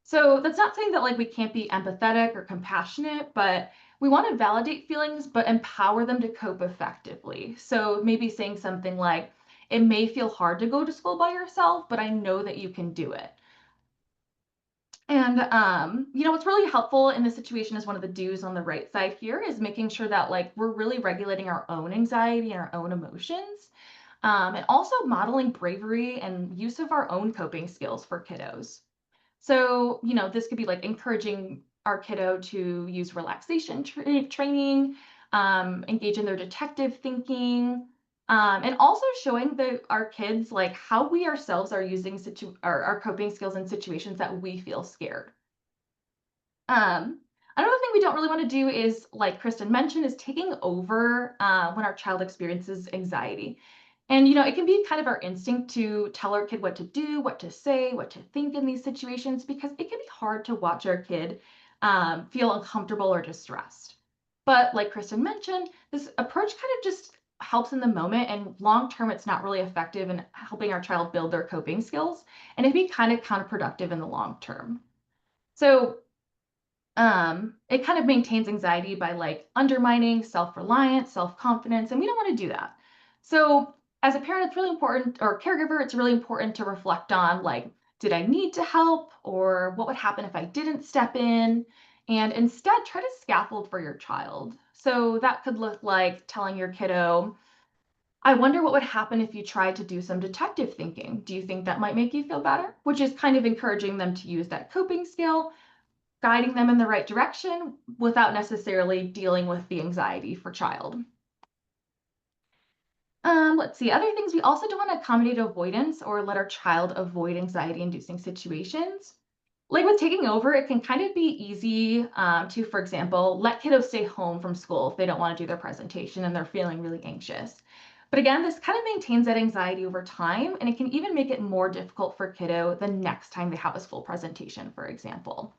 D: So that's not saying that we can't be empathetic or compassionate, but we want to validate feelings but empower them to cope effectively. So maybe saying something like, it may feel hard to go to school by yourself, but I know that you can do it. And what's really helpful in this situation is one of the do's on the right side here is making sure that we're really regulating our own anxiety and our own emotions, and also modeling bravery and use of our own coping skills for kiddos. So, this could be encouraging our kiddo to use relaxation training, engage in their detective thinking, and also showing our kids how we ourselves are using our coping skills in situations that we feel scared. Another thing we don't really want to do is, like Kristen mentioned, is taking over when our child experiences anxiety. And, it can be kind of our instinct to tell our kid what to do, what to say, what to think in these situations, because it can be hard to watch our kid feel uncomfortable or distressed. But like Kristen mentioned, this approach kind of just helps in the moment, and long term, it's not really effective in helping our child build their coping skills, and it'd be kind of counterproductive in the long term. So it kind of maintains anxiety by undermining self-reliance, self-confidence, and we don't want to do that. So as a parent, it's really important, or caregiver, it's really important to reflect on did I need to help, or what would happen if I didn't step in? And instead try to scaffold for your child. So that could look like telling your kiddo, I wonder what would happen if you tried to do some detective thinking. Do you think that might make you feel better? Which is kind of encouraging them to use that coping skill, guiding them in the right direction without necessarily dealing with the anxiety for child. Let's see, other things, we also don't want to accommodate avoidance or let our child avoid anxiety-inducing situations. Like with taking over, it can kind of be easy to, for example, let kiddos stay home from school if they don't want to do their presentation and they're feeling really anxious. But again, this kind of maintains that anxiety over time, and it can even make it more difficult for kiddo the next time they have a school presentation, for example.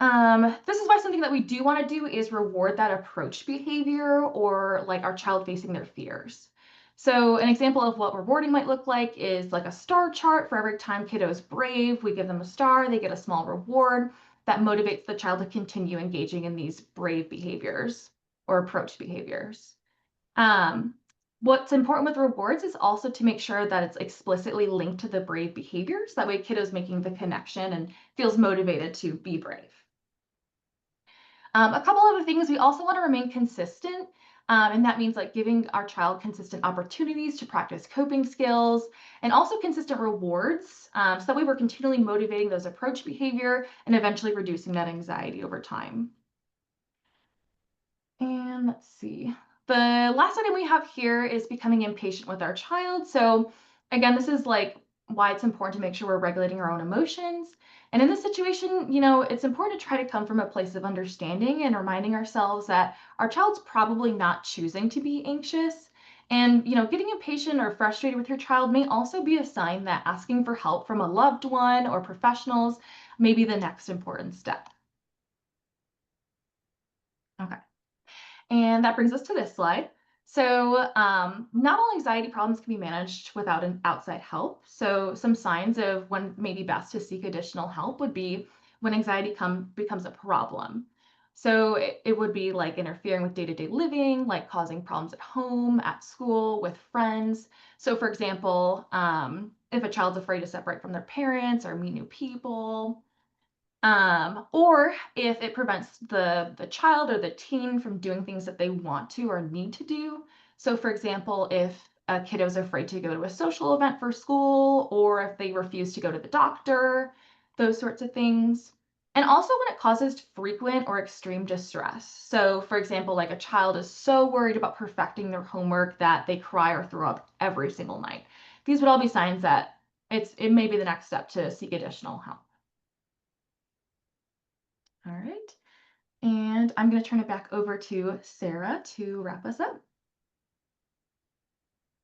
D: This is why something that we do want to do is reward that approach behavior or our child facing their fears. So an example of what rewarding might look like is a star chart. For every time kiddo is brave, we give them a star, they get a small reward that motivates the child to continue engaging in these brave behaviors or approach behaviors. What's important with rewards is also to make sure that it's explicitly linked to the brave behaviors. That way kiddo's making the connection and feels motivated to be brave. A couple other things, we also want to remain consistent, and that means giving our child consistent opportunities to practice coping skills and also consistent rewards, so that way we're continually motivating those approach behavior and eventually reducing that anxiety over time. And let's see. The last item we have here is becoming impatient with our child. So again, this is why it's important to make sure we're regulating our own emotions. And in this situation, it's important to try to come from a place of understanding and reminding ourselves that our child's probably not choosing to be anxious. And, getting impatient or frustrated with your child may also be a sign that asking for help from a loved one or professionals may be the next important step. Okay. And that brings us to this slide. So not all anxiety problems can be managed without an outside help. So some signs of when maybe best to seek additional help would be when anxiety becomes a problem. So it would be like interfering with day-to-day living, like causing problems at home, at school, with friends. So for example, if a child's afraid to separate from their parents or meet new people, or if it prevents the child or the teen from doing things that they want to or need to do. So for example, if a kiddo is afraid to go to a social event for school, or if they refuse to go to the doctor, those sorts of things. And also when it causes frequent or extreme distress. So for example, like a child is so worried about perfecting their homework that they cry or throw up every single night. These would all be signs that it may be the next step to seek additional help. All right. And I'm going to turn it back over to Sarah to wrap us up.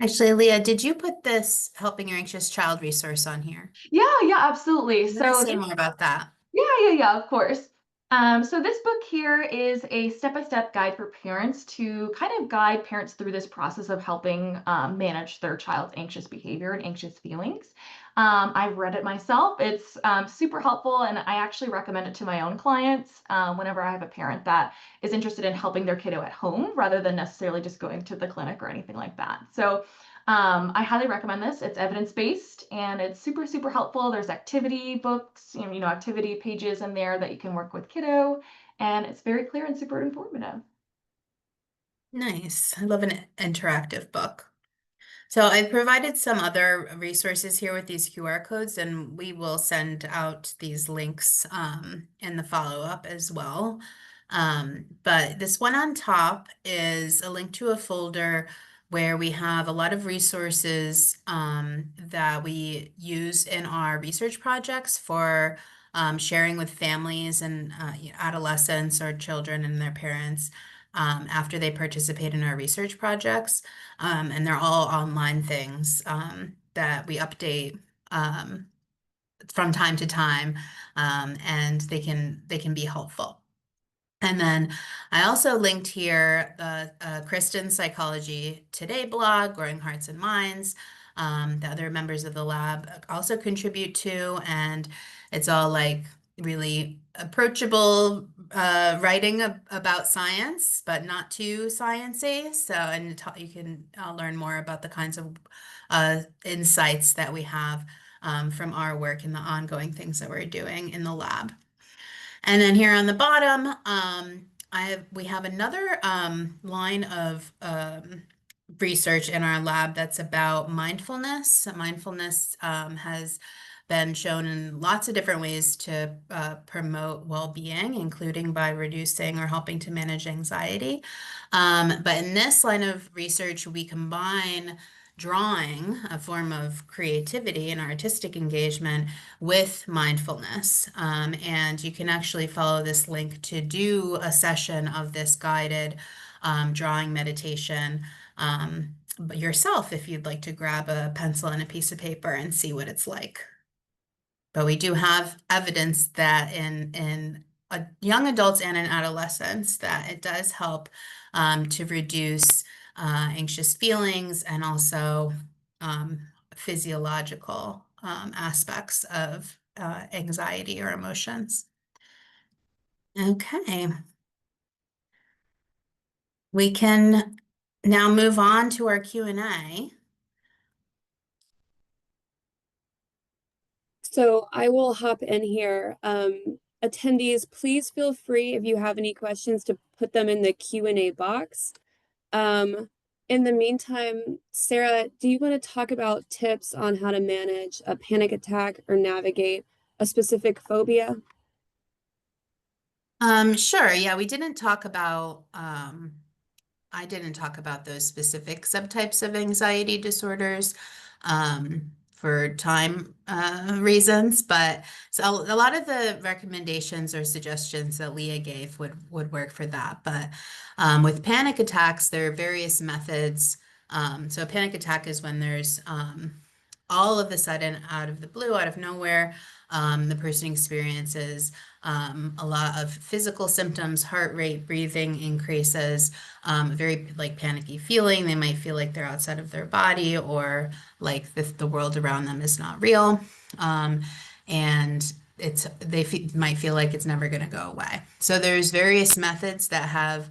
B: Actually, Leah, did you put this Helping Your Anxious Child resource on here?
D: Yeah, absolutely.
B: Let's
D: So
B: say more about that.
D: Yeah, of course. So this book here is a step-by-step guide for parents to kind of guide parents through this process of helping manage their child's anxious behavior and anxious feelings. I've read it myself. It's super helpful, and I actually recommend it to my own clients whenever I have a parent that is interested in helping their kiddo at home rather than necessarily just going to the clinic or anything like that. So I highly recommend this. It's evidence-based and it's super, super helpful. There's activity books, activity pages in there that you can work with kiddo, and it's very clear and super informative.
B: Nice. I love an interactive book. So I've provided some other resources here with these QR codes, and we will send out these links in the follow-up as well. But this one on top is a link to a folder where we have a lot of resources that we use in our research projects for sharing with families and adolescents or children and their parents after they participate in our research projects. And they're all online things that we update from time to time, and they can be helpful. And then I also linked here the Kritsin Psychology Today blog, Growing Hearts and Minds, that other members of the lab also contribute to, and it's all like really approachable writing about science, but not too sciencey. So, and you can learn more about the kinds of insights that we have from our work and the ongoing things that we're doing in the lab. And then here on the bottom, we have another line of research in our lab that's about mindfulness. Mindfulness has been shown in lots of different ways to promote well-being, including by reducing or helping to manage anxiety. But in this line of research, we combine drawing, a form of creativity and artistic engagement, with mindfulness. And you can actually follow this link to do a session of this guided drawing meditation yourself if you'd like to grab a pencil and a piece of paper and see what it's like. But we do have evidence that in young adults and in adolescents that it does help to reduce anxious feelings and also physiological aspects of anxiety or emotions. Okay. We can now move on to our Q&A.
E: So I will hop in here. Attendees, please feel free if you have any questions to put them in the Q&A box. In the meantime, Sarah, do you want to talk about tips on how to manage a panic attack or navigate a specific phobia?
B: Sure. Yeah, we didn't talk about I didn't talk about those specific subtypes of anxiety disorders for time reasons, but so a lot of the recommendations or suggestions that Leah gave would work for that. But with panic attacks, there are various methods. So a panic attack is when there's all of a sudden, out of the blue, out of nowhere, the person experiences a lot of physical symptoms, heart rate, breathing increases, very like panicky feeling. They might feel like they're outside of their body, or like the world around them is not real. And might feel like it's never going to go away. So there's various methods that have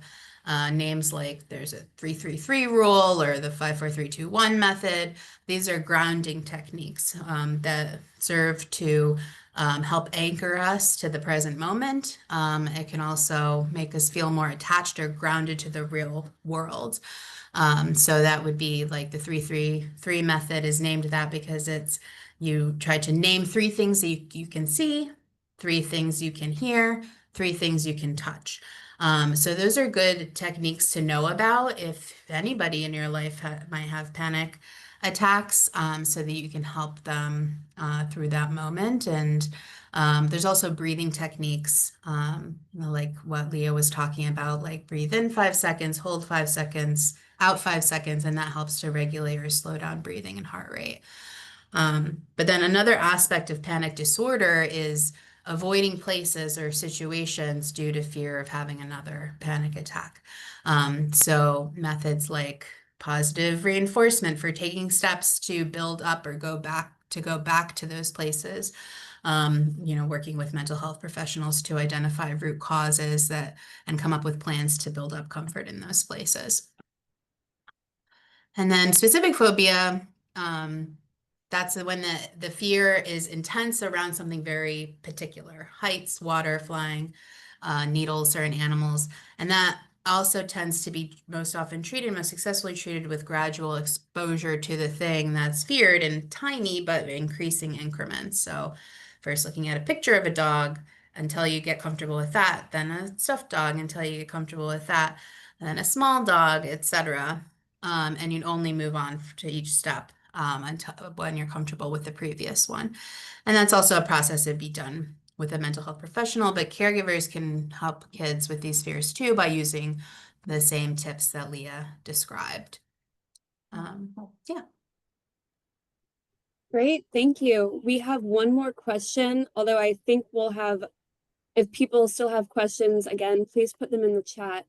B: names, like there's a 3-3-3 rule or the 5-4-3-2-1 method. These are grounding techniques that serve to help anchor us to the present moment. It can also make us feel more attached or grounded to the real world. So that would be like the 3-3-3 method is named that because you try to name 3 things that you can see, 3 things you can hear, 3 things you can touch. So those are good techniques to know about if anybody in your life might have panic attacks, so that you can help them through that moment. And there's also breathing techniques, like what Leah was talking about, like breathe in 5 seconds, hold 5 seconds, out 5 seconds, and that helps to regulate or slow down breathing and heart rate. But then another aspect of panic disorder is avoiding places or situations due to fear of having another panic attack. So methods like positive reinforcement for taking steps to build up or go back to those places. Working with mental health professionals to identify root causes and come up with plans to build up comfort in those places. And then specific phobia, that's when the fear is intense around something very particular: heights, water, flying, needles, certain animals. And that also tends to be most successfully treated with gradual exposure to the thing that's feared in tiny but increasing increments. So first looking at a picture of a dog until you get comfortable with that, then a stuffed dog until you get comfortable with that, then a small dog, etc. And you'd only move on to each step until when you're comfortable with the previous one. And that's also a process that'd be done with a mental health professional, but caregivers can help kids with these fears too by using the same tips that Leah described. Yeah.
E: Great, thank you. We have one more question, although I think if people still have questions, again, please put them in the chat.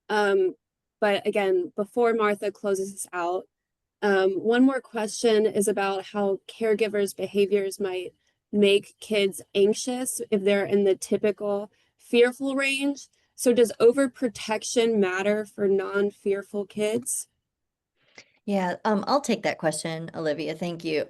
E: But again, before Martha closes us out, one more question is about how caregivers' behaviors might make kids anxious if they're in the typical fearful range. So does overprotection matter for non-fearful kids?
C: Yeah, I'll take that question, Olivia. Thank you.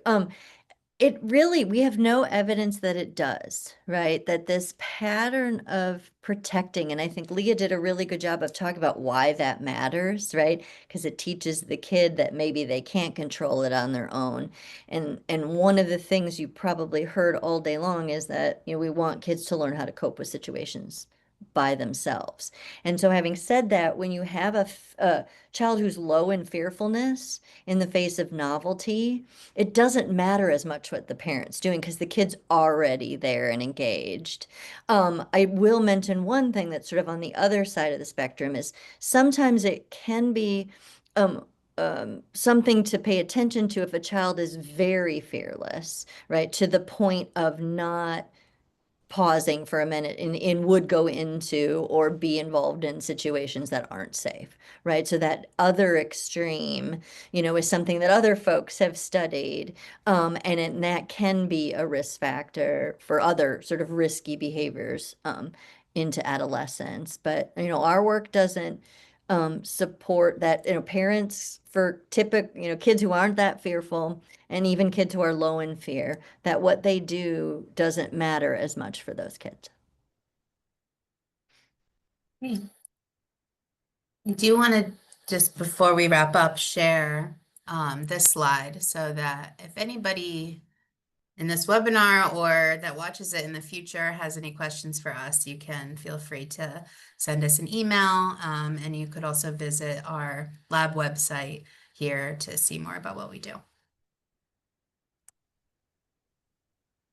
C: We have no evidence that it does, right? That this pattern of protecting, and I think Leah did a really good job of talking about why that matters, right? Because it teaches the kid that maybe they can't control it on their own. And one of the things you probably heard all day long is that, we want kids to learn how to cope with situations by themselves. And so having said that, when you have a child who's low in fearfulness in the face of novelty, it doesn't matter as much what the parent's doing because the kid's already there and engaged. I will mention one thing that's sort of on the other side of the spectrum is sometimes it can be something to pay attention to if a child is very fearless, right? To the point of not pausing for a minute and would go into or be involved in situations that aren't safe, right? So that other extreme, is something that other folks have studied, and that can be a risk factor for other sort of risky behaviors into adolescence. But, our work doesn't support that, parents for typical, kids who aren't that fearful and even kids who are low in fear, that what they do doesn't matter as much for those kids.
B: I do want to, just before we wrap up, share this slide so that if anybody in this webinar or that watches it in the future has any questions for us, you can feel free to send us an email, and you could also visit our lab website here to see more about what we do.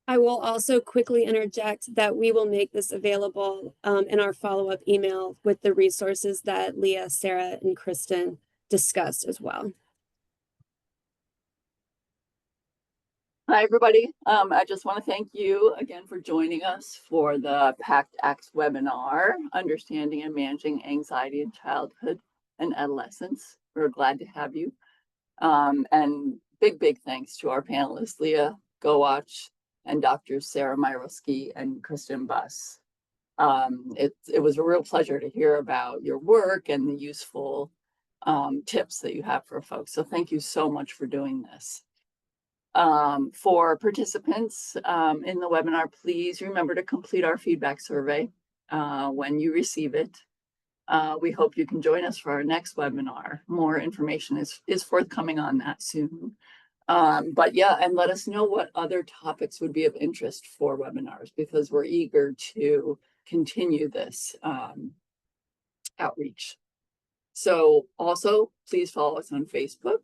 E: I will also quickly interject that we will make this available in our follow-up email with the resources that Leah, Sarah, and Kristen discussed as well.
F: Hi, everybody. I just want to thank you again for joining us for the PACT Acts webinar, Understanding and Managing Anxiety in Childhood and Adolescence. We're glad to have you. And big thanks to our panelists, Leah Gowatch and Drs. Sarah Myruski and Kritsin Buss. It was a real pleasure to hear about your work and the useful tips that you have for folks. So thank you so much for doing this. For participants in the webinar, please remember to complete our feedback survey when you receive it. We hope you can join us for our next webinar. More information is forthcoming on that soon. But yeah, and let us know what other topics would be of interest for webinars, because we're eager to continue this outreach. So also, please follow us on Facebook,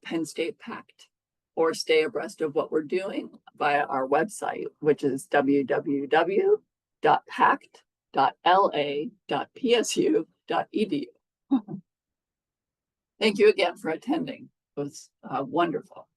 F: Penn State PACT, or stay abreast of what we're doing via our website, which is www.pact.la.psu.edu. Thank you again for attending. It was wonderful.